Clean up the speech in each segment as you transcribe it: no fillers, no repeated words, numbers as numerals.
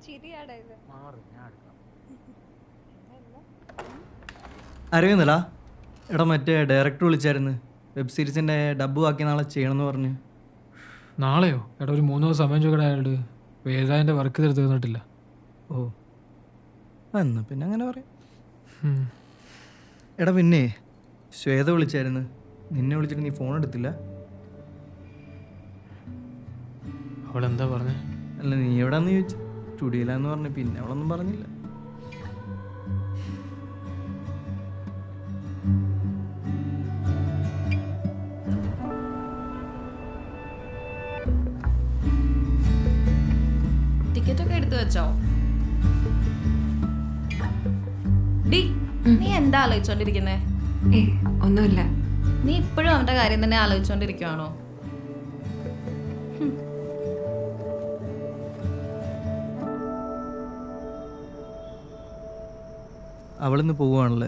ചിരിയാടാ ഇത്. അറിയുന്നില്ല എടാ, മറ്റേ ഡയറക്ടർ വിളിച്ചായിരുന്നു. വെബ് സീരീസിൻ്റെ ഡബ്ബ് ആക്കി നാളെ ചെയ്യണമെന്ന് പറഞ്ഞ്. നാളെയോ? എടാ ഒരു 3 ദിവസം സമയം ചോദിക്കട്ടെ അയാളുടെ. വേദാൻ്റെ വർക്ക് തീർത്ത് തന്നിട്ടില്ല. ഓ എന്നാ പിന്നെ അങ്ങനെ പറയാം. എടാ പിന്നെ ശ്വേത വിളിച്ചായിരുന്നു. നിന്നെ വിളിച്ചിട്ട് നീ ഫോൺ എടുത്തില്ല. അവളെന്താ പറഞ്ഞേ? അല്ല, നീ എവിടാന്ന് ചോദിച്ചു. സ്റ്റുഡിയോയിലാന്ന് പറഞ്ഞു. പിന്നെ അവളൊന്നും പറഞ്ഞില്ല. ടിക്കറ്റൊക്കെ എടുത്തു വെച്ചോ? ഡി, നീ എന്താ ആലോചിച്ചോണ്ടിരിക്കുന്നേ? ഒന്നുമില്ല. നീ ഇപ്പോഴും അവന്റെ കാര്യം തന്നെ ആലോചിച്ചോണ്ടിരിക്കുവാണോ? അവളിന്ന് പോവുകയാണല്ലേ?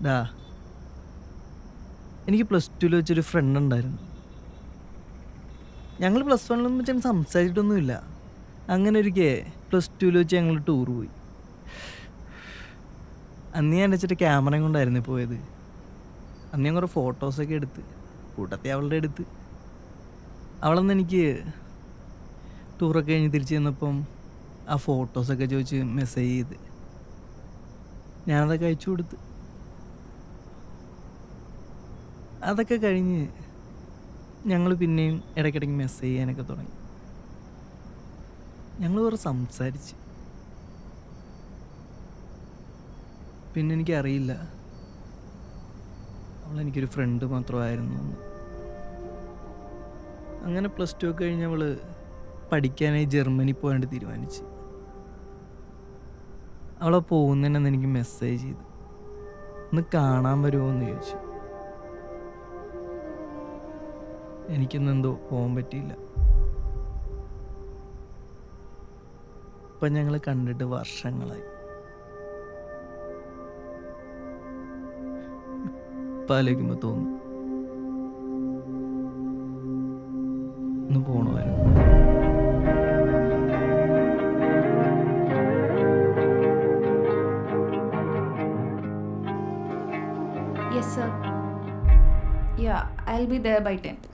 ഡാ, എനിക്ക് +2 വെച്ചൊരു ഫ്രണ്ട് ഉണ്ടായിരുന്നു. ഞങ്ങൾ +1 വെച്ചാൽ സംസാരിച്ചിട്ടൊന്നുമില്ല. അങ്ങനെ ഒരിക്കൽ +2 വെച്ച് ഞങ്ങൾ ടൂർ പോയി. അന്ന് ഞാൻ വെച്ചിട്ട് ക്യാമറയും കൊണ്ടായിരുന്നു പോയത്. അന്ന് ഞാൻ കുറേ ഫോട്ടോസൊക്കെ എടുത്ത് കൂട്ടത്തെ അവളുടെ എടുത്ത്. അവളന്ന് എനിക്ക് ടൂറൊക്കെ കഴിഞ്ഞ് തിരിച്ച് ചെന്നപ്പം ആ ഫോട്ടോസൊക്കെ ചോദിച്ച് മെസ്സേജ് ചെയ്ത് ഞാനതൊക്കെ അയച്ചു കൊടുത്ത്. അതൊക്കെ കഴിഞ്ഞ് ഞങ്ങൾ പിന്നെയും ഇടയ്ക്കിടയ്ക്ക് മെസ്സേജ് ചെയ്യാനൊക്കെ തുടങ്ങി. ഞങ്ങൾ കുറേ സംസാരിച്ച്. പിന്നെ എനിക്കറിയില്ല അവളെനിക്കൊരു ഫ്രണ്ട് മാത്രമായിരുന്നു എന്ന്. അങ്ങനെ +2 ഒക്കെ കഴിഞ്ഞ് അവൾ പഠിക്കാനായി ജർമ്മനി പോകാണ്ട് തീരുമാനിച്ച്. അവളെ പോകുന്നതിനെന്ന് എനിക്ക് മെസ്സേജ് ചെയ്തു. ഒന്ന് കാണാൻ വരുമോ എന്ന് ചോദിച്ചു. എനിക്കിന്നെന്തോ പോകാൻ പറ്റിയില്ല. ഇപ്പം ഞങ്ങൾ കണ്ടിട്ട് വർഷങ്ങളായി. ഇപ്പം ആലോചിക്കുമ്പോൾ തോന്നും ഒന്ന് പോകണമായിരുന്നു. Yes sir. Ya, I will be there by 10.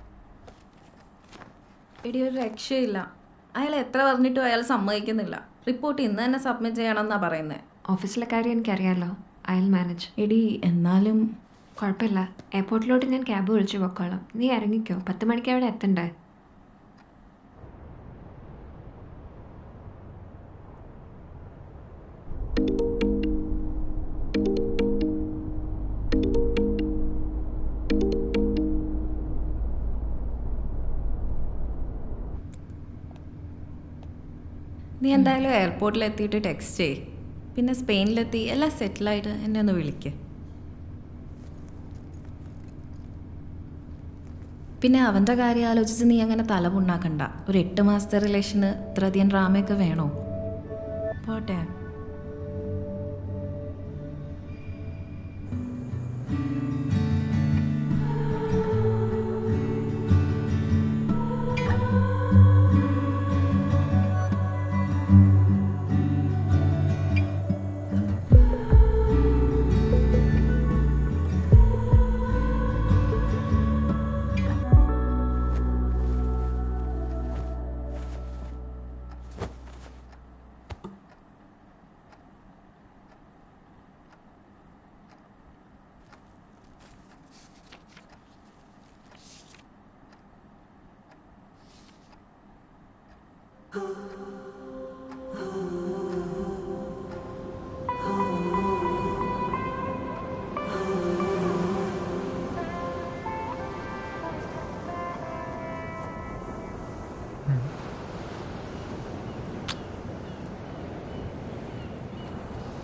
എടി, ഒരു രക്ഷയില്ല. അയാൾ എത്ര പറഞ്ഞിട്ടും അയാൾ സമ്മതിക്കുന്നില്ല. റിപ്പോർട്ട് ഇന്ന് തന്നെ സബ്മിറ്റ് ചെയ്യണമെന്നാണ് പറയുന്നത്. ഓഫീസിലെ കാര്യം എനിക്കറിയാമല്ലോ. അയൽ മാനേജ്. എടി, എന്നാലും കുഴപ്പമില്ല. എയർപോർട്ടിലോട്ട് ഞാൻ ക്യാബ് വിളിച്ച് പൊക്കോളാം. നീ ഇറങ്ങിക്കോ. 10 മണിക്ക് അവിടെ എത്തണ്ടേ? നീ എന്തായാലും എയർപോർട്ടിൽ എത്തിയിട്ട് ടെക്സ്റ്റ് ചെയ്യ്. പിന്നെ സ്പെയിനിലെത്തി എല്ലാം സെറ്റിലായിട്ട് എന്നെ ഒന്ന് വിളിക്ക്. പിന്നെ അവൻ്റെ കാര്യം ആലോചിച്ച് നീ അങ്ങനെ തലപുണ്ണാക്കണ്ട. ഒരു 8 മാസത്തെ റിലേഷന് ഇത്രയധികം ഡ്രാമയൊക്കെ വേണോ? പോട്ടെ.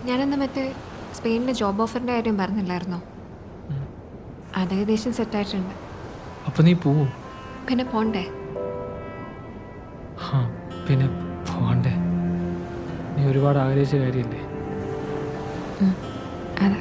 ഞാനെന്താ മറ്റേ സ്പെയിനിലെ ജോബ് ഓഫറിൻ്റെ കാര്യം പറഞ്ഞില്ലായിരുന്നോ? അത് ഏകദേശം സെറ്റായിട്ടുണ്ട്. അപ്പം നീ പോവോ? പിന്നെ പോണ്ടേ? ആ, പിന്നെ പോകണ്ടേ? നീ ഒരുപാട് ആഗ്രഹിച്ച കാര്യമല്ലേ? അതെ.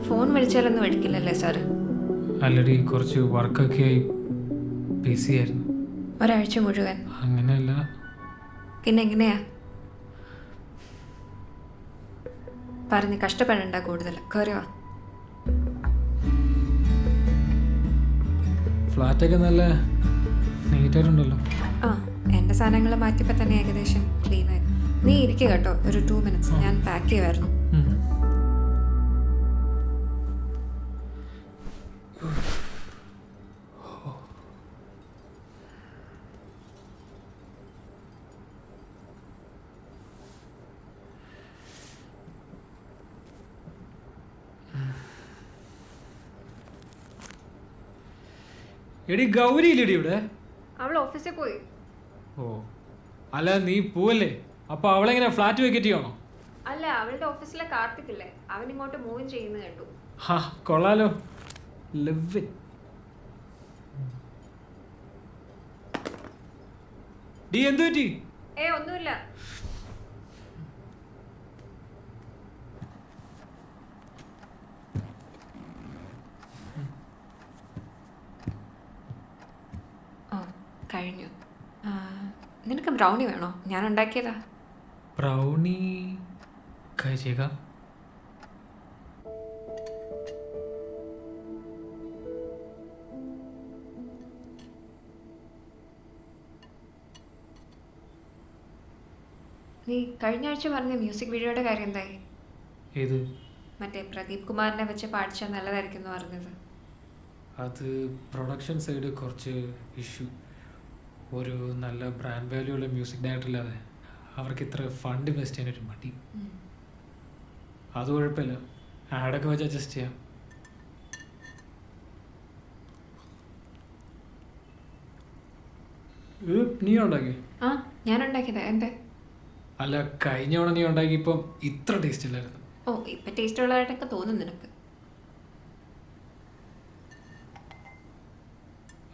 ഫോൺ വിളിച്ചാലൊന്നും എടുക്കില്ലല്ലേ സാറ്? ആൾറെഡി കുറച്ച് വർക്കൊക്കെ ആയി ബിസി ആയിരുന്നു. ഒരാഴ്ച മുഴുവൻ? അങ്ങനെയല്ല. പിന്നെ എങ്ങനെയാ? പറഞ്ഞ് കഷ്ടപ്പെടണ്ട കൂടുതൽ. കയറി വാ. ഫ്ലാറ്റൊക്കെ നല്ല നീറ്റായിട്ടുണ്ടല്ലോ. ആ, എൻ്റെ സാധനങ്ങൾ മാറ്റിയപ്പോൾ തന്നെ ഏകദേശം ക്ലീൻ ആയി. നീ ഇരിക്കുക കേട്ടോ, ഒരു 2 minutes, ഞാൻ പാക്ക് ചെയ്യുമായിരുന്നു. എടി ഗൗരി ഇല്ലടി ഇവിടെ? അവൾ ഓഫീസിൽ പോയി. ഓ അല്ല, നീ പോവല്ലേ? അപ്പോൾ അവളെങ്ങനെ ഫ്ലാറ്റ് വെക്കറ്റ് ചെയ്യണോ? അല്ല, അവളുടെ ഓഫീസിലെ കാർത്തിക്കില്ലേ, അവൻ ഇങ്ങോട്ട് മൂവ് ചെയ്യുന്നത് കേട്ടു. ഹാ, കൊള്ളാലോ. Love it. ഡി എന്തു പറ്റി? ഒന്നുമില്ല. കഴിഞ്ഞു. നിനക്ക് ബ്രൗണി വേണോ? ഞാൻ ഉണ്ടാക്കിയതാ. ബ്രൗണി കഴിച്ചേക്കാം. നീ കഴിഞ്ഞ ആഴ്ച പറഞ്ഞ മ്യൂസിക് വീഡിയോയുടെ കാര്യം എന്തായി? ഏത്? മറ്റേ പ്രദീപ് കുമാറിനെ വെച്ച് പാടിച്ചാൽ നല്ലതായിരിക്കും എന്ന് പറഞ്ഞത്. അത് പ്രൊഡക്ഷൻ സൈഡ് കുറച്ച് ഇഷ്യൂ. ഒരു നല്ല ബ്രാൻഡ് വാല്യൂ ഉള്ള മ്യൂസിക് ഡയറക്ടർ ഇല്ലാതെ അവർക്ക് ഇത്ര ഫണ്ട് ഇൻവെസ്റ്റ് ചെയ്യാനൊരു മടി. അത് കുഴപ്പമില്ല, ആഡൊക്കെ വെച്ച് അഡ്ജസ്റ്റ് ചെയ്യാം. നീ ഉണ്ടാക്കി? ആ, ഞാൻ ഉണ്ടാക്കിയതാ. എന്തേ? അല്ല, കഴിഞ്ഞ തവണ നീ ഉണ്ടാക്കിയപ്പം ഇത്ര ടേസ്റ്റ് ഇല്ലായിരുന്നു. ഓ, ഇപ്പം ടേസ്റ്റ് ഉള്ളതായിട്ടൊക്കെ തോന്നും നിനക്ക്.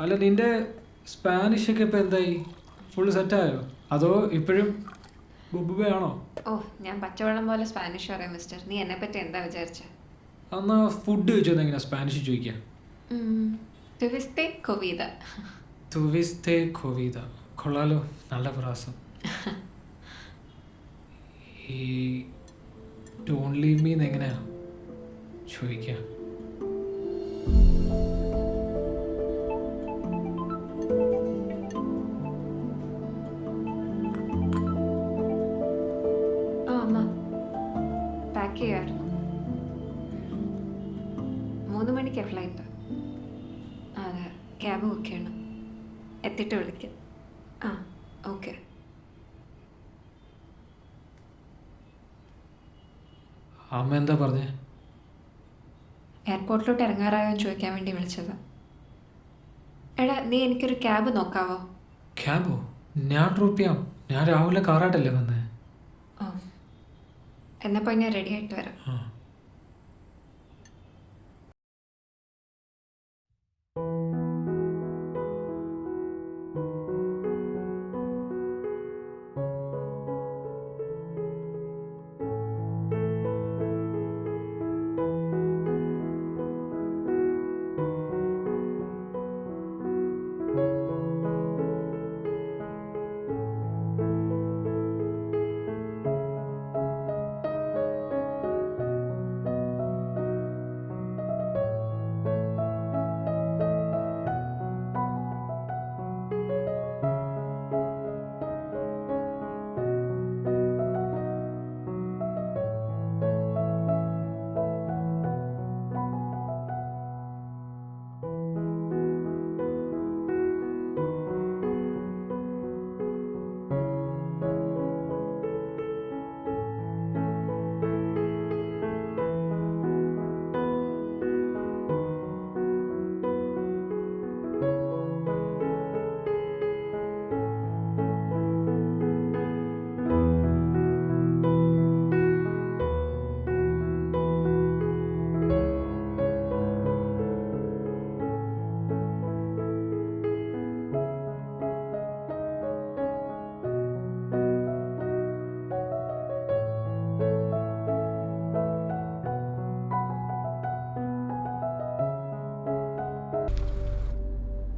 അല്ല, നിന്റെ സ്പാനിഷ് ഒക്കെ ഇപ്പം എന്തായി? ഫുള്ള് സെറ്റായോ അതോ ഇപ്പോഴും ബുബുബയാണോ? ഓ, ഞാൻ പച്ചവെള്ളം പോലെ സ്പാനിഷ് പറയാം മിസ്റ്റർ. നീ എന്നെ പറ്റി എന്താ വിചാരിച്ചത്? എന്നാ ഫുഡ് ചോദിച്ചോ, എങ്ങനെയാ സ്പാനിഷ് ചോദിക്കാം? തുവിസ്തെ കൊവീത. തുവിസ്തെ കൊവീത. കൊള്ളാലോ, നല്ല പ്രാസം. ഈ ഡോണ്ട് ലീവ് മീ എങ്ങനെയാ ചോദിക്കാം? ആ അമ്മ, പാക്ക് ചെയ്യാമായിരുന്നു. 3 മണിക്കാണ് ഫ്ലൈറ്റ്. അതെ, ക്യാബ് ബുക്ക് ചെയ്യണം. എത്തിയിട്ട് വിളിക്കാം. ആ, ഓക്കെ. അമ്മ എന്താ പറഞ്ഞേ? എയർപോർട്ടിലോട്ട് ഇറങ്ങാറായോ എന്ന് ചോദിക്കാൻ വേണ്ടി വിളിച്ചത്. എടാ, നീ എനിക്കൊരു ക്യാബ് നോക്കാവോ? ക്യാബോ? ഞാൻ ഡ്രോപ്പ് ചെയ്യാം. ഞാൻ രാവിലെ കാറായിട്ടല്ലേ വന്നേ. ഓ, എന്നപ്പോൾ ഞാൻ റെഡി ആയിട്ട് വരാം. ആ.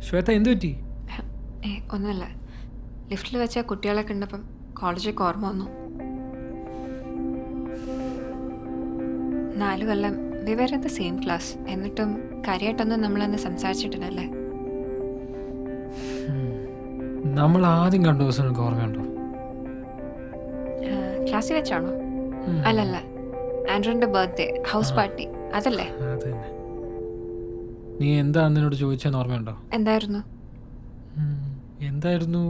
ശ്വേത എന്തു പറ്റി? ഒന്നുമില്ല. ലിഫ്റ്റിൽ വെച്ച കുട്ടികളെ കണ്ടപ്പം കോളേജിലേക്ക് ഓർമ്മ വന്നു. 4 കൊല്ലം വിവരം ദ സെയിം ക്ലാസ്. എന്നിട്ടും കാര്യമായിട്ടൊന്നും നമ്മളന്ന് സംസാരിച്ചിട്ടില്ലല്ലേ? നമ്മൾ ആദ്യം കണ്ട ദിവസം എനിക്ക് ഓർമ്മയുണ്ടോ? ക്ലാസ്സിൽ വെച്ചാണോ? അല്ലല്ല, ആൻഡ്രൂൻ്റെ ബർത്ത്ഡേ ഹൗസ് പാർട്ടി അതല്ലേ? അത് തന്നെ. നീ എന്താണെന്ന് എന്നോട് ചോദിച്ചെന്ന് ഓർമ്മയുണ്ടോ? എന്തായിരുന്നു? എന്തായിരുന്നു?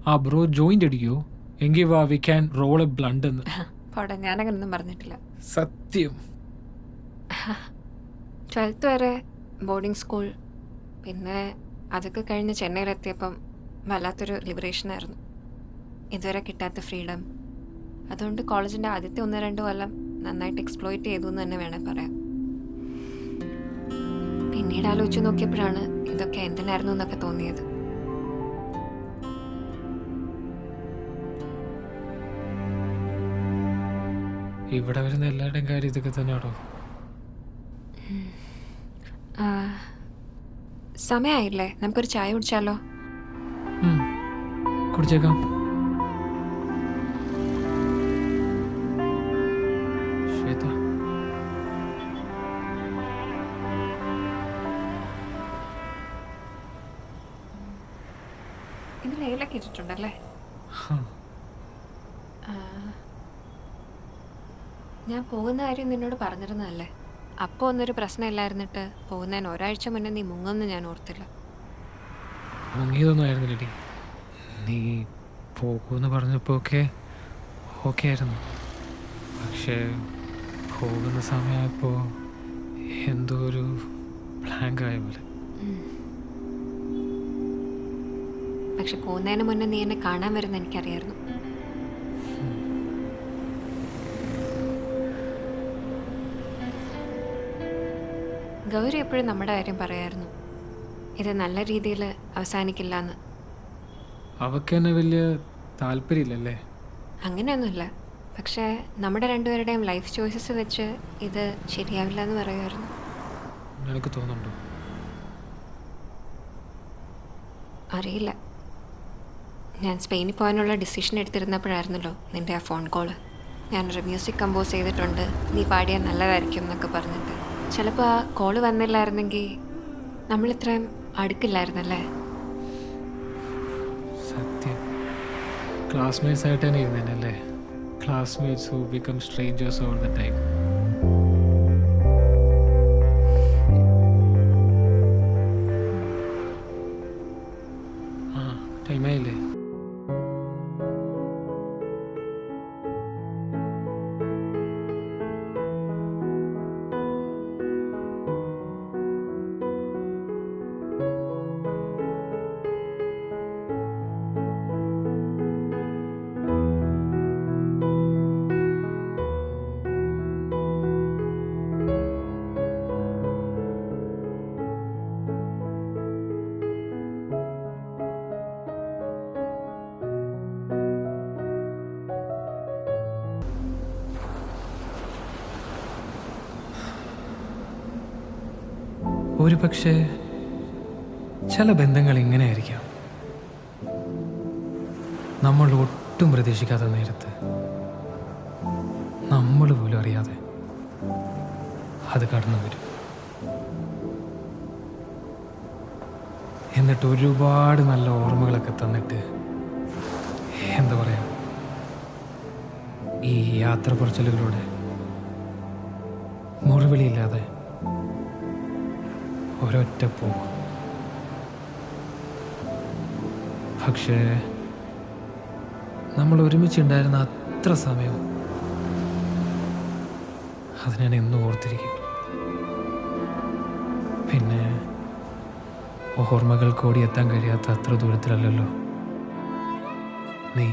ആ ബ്രോ ജോയിൻ്റ് അടിക്കുമോ? എങ്കിൽ വാ we can roll a blunt എന്ന്. പോട്ടെ, ഞാനങ്ങനൊന്നും പറഞ്ഞിട്ടില്ല. സത്യം. 12th വരെ ബോർഡിംഗ് സ്കൂൾ. പിന്നെ അതൊക്കെ കഴിഞ്ഞ് ചെന്നൈയിലെത്തിയപ്പം വല്ലാത്തൊരു ലിബറേഷനായിരുന്നു. ഇതുവരെ കിട്ടാത്ത ഫ്രീഡം. അതുകൊണ്ട് കോളേജിൻ്റെ ആദ്യത്തെ 1-2 കൊല്ലം നന്നായിട്ട് എക്സ്പ്ലോയിറ്റ് ചെയ്തു എന്ന് തന്നെ വേണേൽ പറയാം. പിന്നീട് ആലോചിച്ച് നോക്കിയപ്പോഴാണ് ഇതൊക്കെ എന്തിനായിരുന്നു എന്നൊക്കെ തോന്നിയത്. ഇവിടെ വരുന്ന എല്ലാവരുടെയും കാര്യം ഇതൊക്കെ തന്നെയാണോ? സമയമായില്ലേ? നമുക്കൊരു ചായ കുടിച്ചാലോ? കുടിച്ചേക്കാം. ശ്വേത, ഇതിൽ ഏലൊക്കെ ഇട്ടിട്ടുണ്ടല്ലേ? ഞാൻ പോകുന്ന കാര്യം നിന്നോട് പറഞ്ഞിരുന്നതല്ലേ? അപ്പോൾ ഒന്നൊരു പ്രശ്നമില്ലായിരുന്നിട്ട് പോകുന്നതിന് ഒരാഴ്ച മുന്നേ നീ മുങ്ങൊന്നും ഞാൻ ഓർത്തില്ല. മുങ്ങിയതൊന്നും ആയിരുന്നില്ലടി. നീ പോകുമെന്ന് പറഞ്ഞപ്പോൾ ഓക്കെ ആയിരുന്നു. പക്ഷേ പോകുന്ന സമയമായപ്പോൾ എന്തോ ഒരു ബ്ലാങ്ക് ആയ പോലെ. പക്ഷെ പോകുന്നതിന് മുന്നേ നീ എന്നെ കാണാൻ വരുന്ന എനിക്കറിയായിരുന്നു. ഗൗരി എപ്പോഴും നമ്മുടെ കാര്യം പറയായിരുന്നു, ഇത് നല്ല രീതിയിൽ അവസാനിക്കില്ല എന്ന്. അവൾക്ക് തന്നെ വലിയ താല്പര്യമില്ലല്ലേ? അങ്ങനെയൊന്നുമില്ല. പക്ഷേ നമ്മുടെ രണ്ടുപേരുടെയും ലൈഫ് ചോയ്സസ് വെച്ച് ഇത് ശരിയാവില്ല എന്ന് പറയുമായിരുന്നു. നിനക്ക് തോന്നുന്നുണ്ടോ? അറിയില്ല. ഞാൻ സ്പെയിനിൽ പോകാനുള്ള ഡിസിഷൻ എടുത്തിരുന്നപ്പോഴായിരുന്നല്ലോ നിൻ്റെ ആ ഫോൺ കോള്. ഞാനൊരു മ്യൂസിക് കമ്പോസ് ചെയ്തിട്ടുണ്ട്, നീ പാടിയാൽ നല്ലതായിരിക്കും എന്നൊക്കെ പറഞ്ഞിട്ട്. ചിലപ്പോൾ ആ കോള് വന്നില്ലായിരുന്നെങ്കിൽ നമ്മളിത്രയും അടുക്കില്ലായിരുന്നല്ലേ? സത്യം. ക്ലാസ്മേറ്റ്സ് ആയിട്ട് തന്നെ ഇരുന്നേനല്ലേ? Classmates who become strangers all the time. ടൈമായില്ലേ? ഒരു പക്ഷേ ചില ബന്ധങ്ങൾ ഇങ്ങനെയായിരിക്കാം. നമ്മൾ ഒട്ടും പ്രതീക്ഷിക്കാത്ത നേരത്ത് നമ്മൾ പോലും അറിയാതെ അത് കടന്നു വരും. എന്നിട്ട് ഒരുപാട് നല്ല ഓർമ്മകളൊക്കെ തന്നിട്ട് എന്താ പറയാ, ഈ യാത്ര കുറച്ചിലൂടെ മുറിവിളിയില്ലാതെ ഒരൊറ്റ പോകും. പക്ഷേ നമ്മൾ ഒരുമിച്ചുണ്ടായിരുന്ന അത്ര സമയം അത് ഞാൻ എന്നും ഓർത്തിരിക്കും. പിന്നെ ഓർമ്മകൾ ഓടിയെത്താൻ കഴിയാത്ത അത്ര ദൂരത്തിലല്ലല്ലോ നീ.